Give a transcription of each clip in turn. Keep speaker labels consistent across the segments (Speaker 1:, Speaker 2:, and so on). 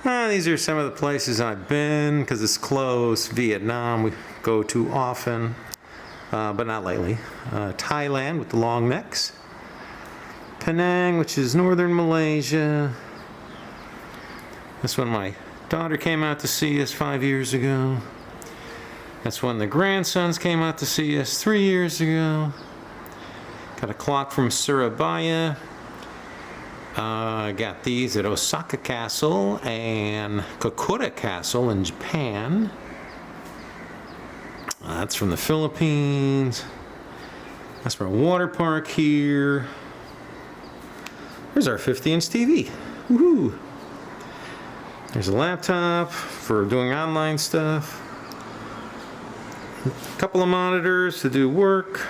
Speaker 1: These are some of the places I've been because it's close. Vietnam we go to often, but not lately. Thailand with the long necks. Penang, which is northern Malaysia. That's when my daughter came out to see us 5 years ago. That's when the grandsons came out to see us 3 years ago. Got a clock from Surabaya. I got these at Osaka Castle and Kokura Castle in Japan. That's from the Philippines. That's from a water park here. There's our 50-inch TV. Woohoo! There's a laptop for doing online stuff. A couple of monitors to do work.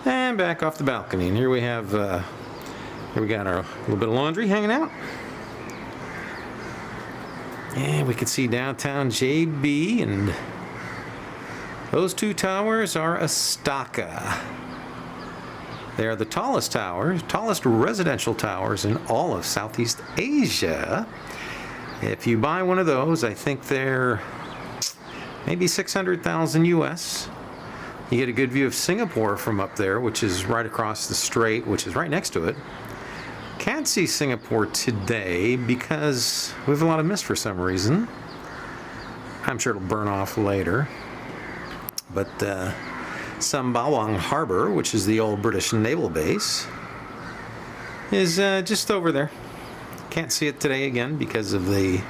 Speaker 1: And back off the balcony. And here we have, here we got our little bit of laundry hanging out. And we can see downtown JB, and those two towers are Astaka. They are the tallest towers, tallest residential towers in all of Southeast Asia. If you buy one of those, I think they're maybe 600,000 US. You get a good view of Singapore from up there, which is right across the strait, which is right next to it. Can't see Singapore today because we have a lot of mist for some reason. I'm sure it'll burn off later. But Sembawang Harbor, which is the old British naval base, is just over there. Can't see it today again because of the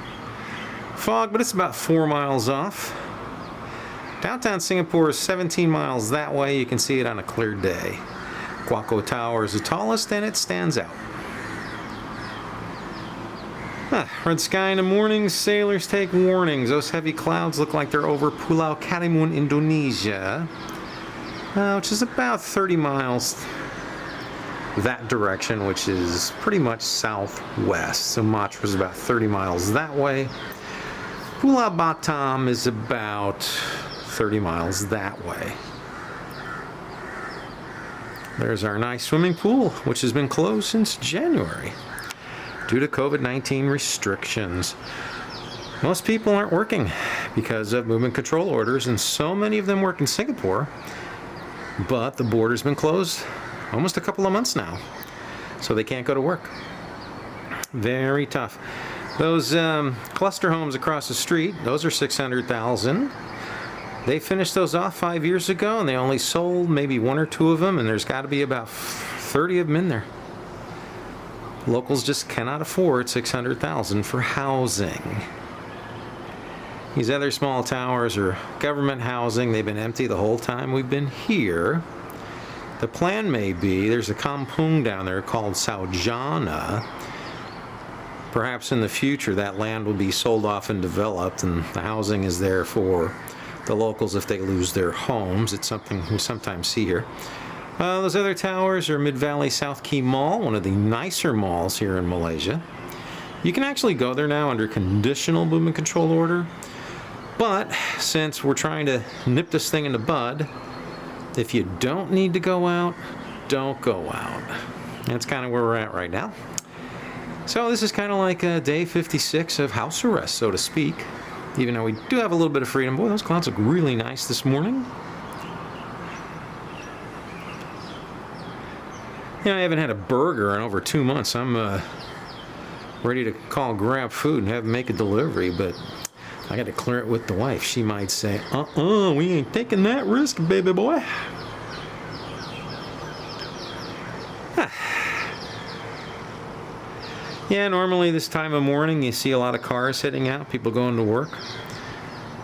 Speaker 1: fog, but it's about 4 miles off. Downtown Singapore is 17 miles that way. You can see it on a clear day. Guaco Tower is the tallest and it stands out. Red sky in the morning, sailors take warnings. Those heavy clouds look like they're over Pulau Karimun, Indonesia, which is about 30 miles that direction, which is pretty much southwest. Sumatra is about 30 miles that way. Pulau Batam is about 30 miles that way. There's our nice swimming pool, which has been closed since January due to COVID-19 restrictions. Most people aren't working because of movement control orders, and so many of them work in Singapore, but the border's been closed almost a couple of months now, so they can't go to work. Very tough. Those cluster homes across the street, those are 600,000. They finished those off 5 years ago, and they only sold maybe 1 or 2 of them, and there's got to be about 30 of them in there. Locals just cannot afford 600,000 for housing. These other small towers are government housing. They've been empty the whole time we've been here. The plan may be, there's a kampung down there called Saujana. Perhaps in the future that land will be sold off and developed, and the housing is there for the locals if they lose their homes. It's something we sometimes see here. Those other towers are Mid-Valley South Key Mall, one of the nicer malls here in Malaysia. You can actually go there now under conditional movement control order, but since we're trying to nip this thing in the bud, if you don't need to go out, don't go out. That's kind of where we're at right now. So this is kind of like day 56 of house arrest, so to speak, even though we do have a little bit of freedom. Boy, those clouds look really nice this morning. You know, I haven't had a burger in over 2 months. I'm ready to call Grab Food and have them make a delivery, but I got to clear it with the wife. She might say, we ain't taking that risk, baby boy. Yeah, normally this time of morning you see a lot of cars heading out, people going to work.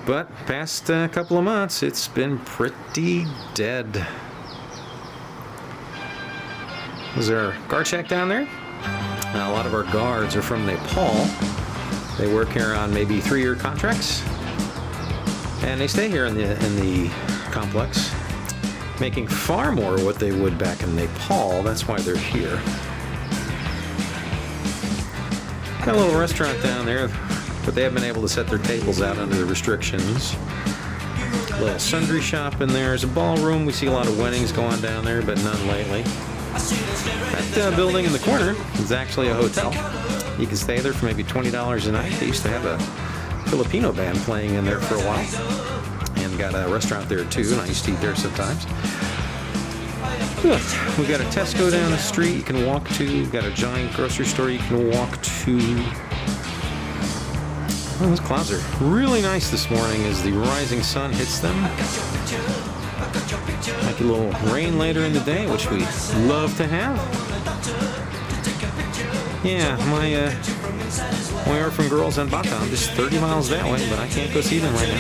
Speaker 1: But past couple of months, it's been pretty dead. Is there a guard shack down there? A lot of our guards are from Nepal. They work here on maybe 3-year contracts, and they stay here in the complex, making far more what they would back in Nepal. That's why they're here. Got a little restaurant down there, but they haven't been able to set their tables out under the restrictions. A little sundry shop in there. There's a ballroom. We see a lot of weddings going down there, but none lately. That building in the corner is actually a hotel. You can stay there for maybe $20 a night. They used to have a Filipino band playing in there for a while, and got a restaurant there too, and I used to eat there sometimes. Good. We got a Tesco down the street you can walk to. We've got a giant grocery store you can walk to. Oh, those clouds are really nice this morning as the rising sun hits them. Might be a little rain later in the day, which we love to have. Yeah, my orphan girls in Bata. I'm just 30 miles that way, but I can't go see them right now.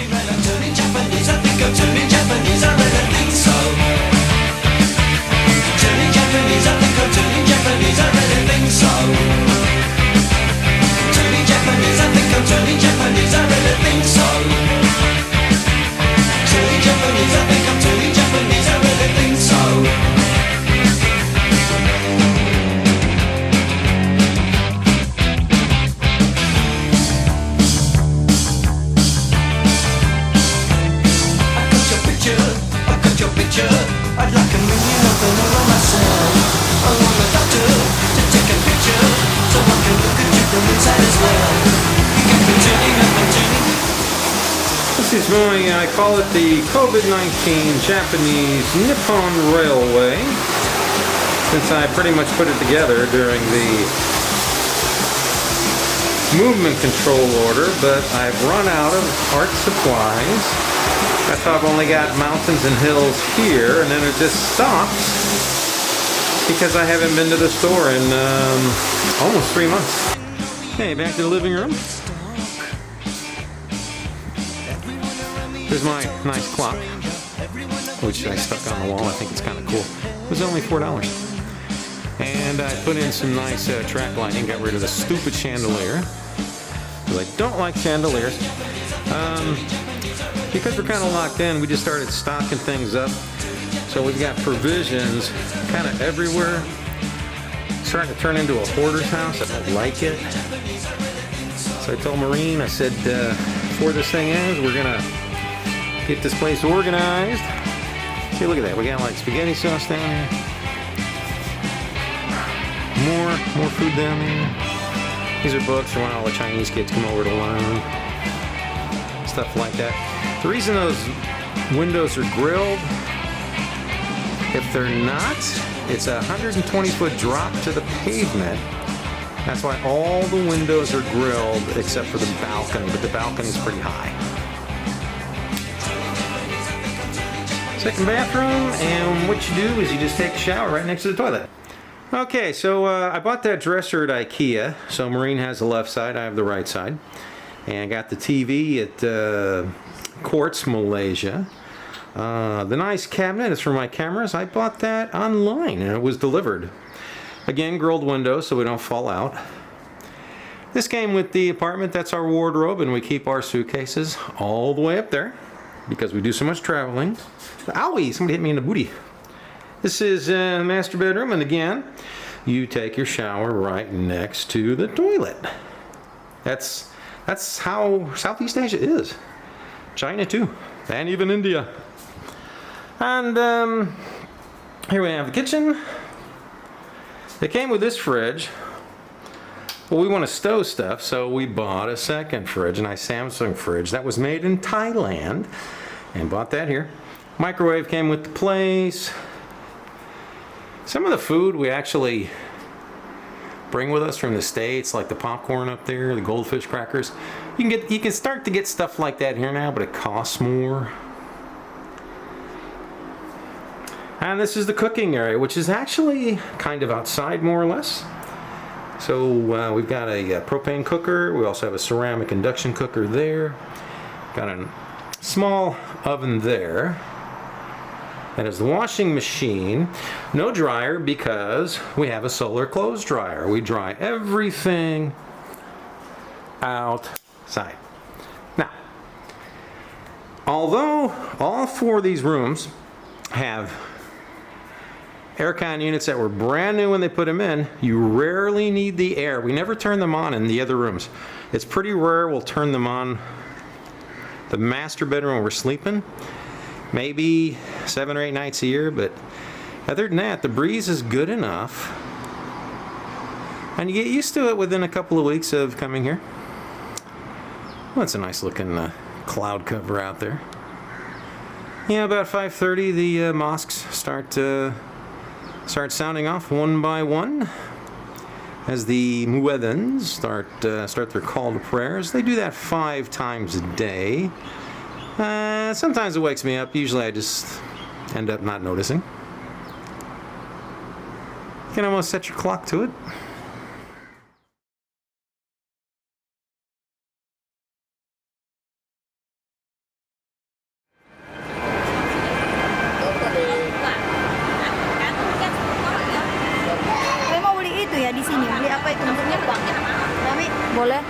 Speaker 2: I'd like a million of them all on myself. I want a doctor to take a picture so I can look at you from inside as well. You keep me turning up and turning.
Speaker 1: This is my, I call it the Covid-19 Japanese Nippon Railway, since I pretty much put it together during the movement control order, but I've run out of art supplies. That's how I've only got mountains and hills here, and then it just stops because I haven't been to the store in almost 3 months. Hey, back to the living room. Here's my nice clock, which I stuck on the wall. I think it's kind of cool. It was only $4. And I put in some nice track lighting, got rid of the stupid chandelier, because I don't like chandeliers. Because we're kind of locked in, we just started stocking things up. So we've got provisions kind of everywhere. It's starting to turn into a hoarder's house. I don't like it. So I told Maureen, I said, before this thing ends, we're going to get this place organized. See, look at that. We got like spaghetti sauce down here. More food down there. These are books for when all the Chinese kids come over to learn. Stuff like that. The reason those windows are grilled, if they're not, it's a 120-foot drop to the pavement. That's why all the windows are grilled except for the balcony, but the balcony's pretty high. Second bathroom, and what you do is you just take a shower right next to the toilet. Okay, so I bought that dresser at IKEA. So Maureen has the left side, I have the right side. And I got the TV at Quartz, Malaysia. The nice cabinet is for my cameras. I bought that online and it was delivered. Again, grilled windows so we don't fall out. This came with the apartment. That's our wardrobe, and we keep our suitcases all the way up there because we do so much traveling. Owie! Somebody hit me in the booty. This is the master bedroom, and again, you take your shower right next to the toilet. That's how Southeast Asia is. China too, and even India. And here we have the kitchen. It came with this fridge. Well, we want to stow stuff, so we bought a second fridge, a nice Samsung fridge that was made in Thailand, and bought that here. Microwave came with the place. Some of the food we actually bring with us from the States, like the popcorn up there, the goldfish crackers. You can start to get stuff like that here now, but it costs more. And this is the cooking area, which is actually kind of outside more or less. So we've got a propane cooker. We also have a ceramic induction cooker there. Got a small oven there. That is the washing machine. No dryer because we have a solar clothes dryer. We dry everything outside. Now, although all four of these rooms have aircon units that were brand new when they put them in, you rarely need the air. We never turn them on in the other rooms. It's pretty rare we'll turn them on the master bedroom when we're sleeping. Maybe 7 or 8 nights a year, but other than that, the breeze is good enough And you get used to it within a couple of weeks of coming here. Well, it's a nice looking cloud cover out there. Yeah, about 5:30 the mosques start sounding off one by one. As the muezzins start their call to prayers. They do that 5 times a day. Sometimes it wakes me up. Usually I just end up not noticing. You can almost set your clock to it.
Speaker 3: Saya mau beli itu ya di sini. Beli apa itu? Maksudnya uangnya Mami, boleh?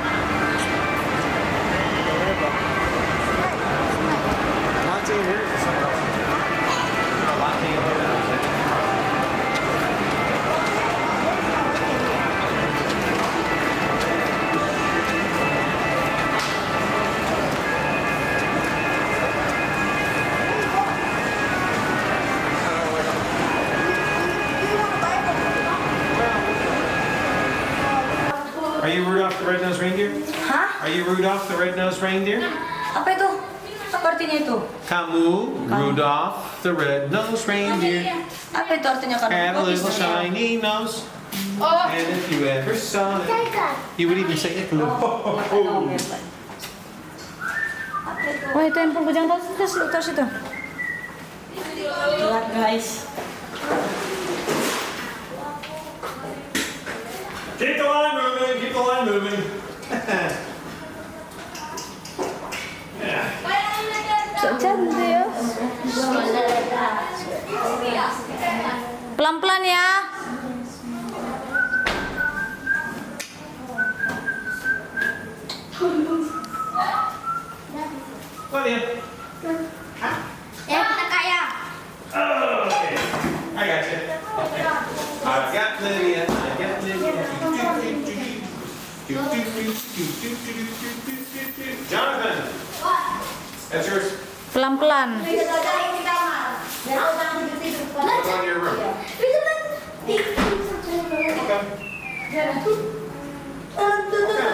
Speaker 1: Are you Rudolph the Red-Nosed Reindeer?
Speaker 3: Hah?
Speaker 1: Are you Rudolph the Red-Nosed Reindeer?
Speaker 3: Apa itu? Apa artinya itu?
Speaker 1: Kamu Rudolph the Red-Nosed Reindeer.
Speaker 3: Apa itu artinya kamu?
Speaker 1: Had a little shiny nose. And if you ever saw it, you would even say it.
Speaker 3: Wah, itu handphone bujang terus itu. Lihat guys.
Speaker 1: Keep the line moving, keep the line moving.
Speaker 3: Cantik ya. Pelan-pelan ya.
Speaker 1: Claudia.
Speaker 3: Ya, kita kaya.
Speaker 1: Oh, okay. I got you. I've got Lydia. I got Lydia. Jonathan. That's yours.
Speaker 3: Pelan-pelan.
Speaker 1: What's on your room?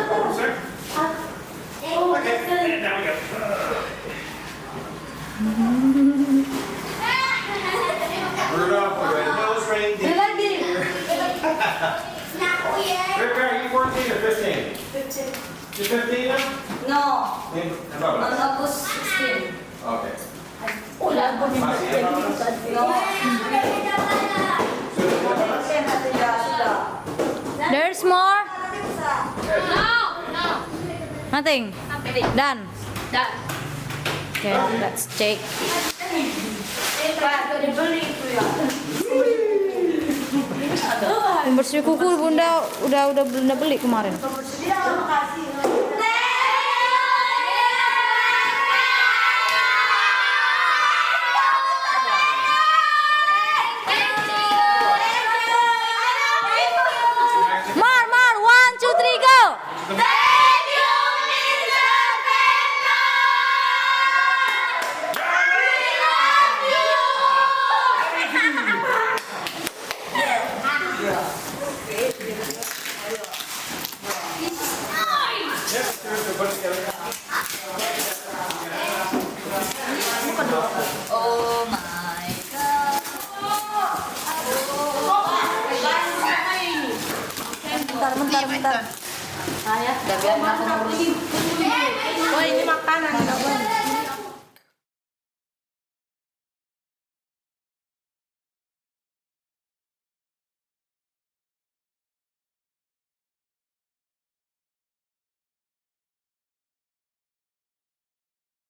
Speaker 1: Okay. Sir. Okay. Now we go. Rudolph the Red-Nosed Reindeer. Rick, are you 14 or 15? 15. You're 15 now?
Speaker 3: No.
Speaker 1: How about us?
Speaker 3: 16.
Speaker 1: Okay.
Speaker 3: There's more?
Speaker 4: No.
Speaker 3: Nothing. Done. Okay, let's check. Bersih kuku bunda udah beli kemarin. Mar, 1, 2, 3, go. Oh my god. Bentar. Saya udah biarin aku ngurus. Oh, ini makanan.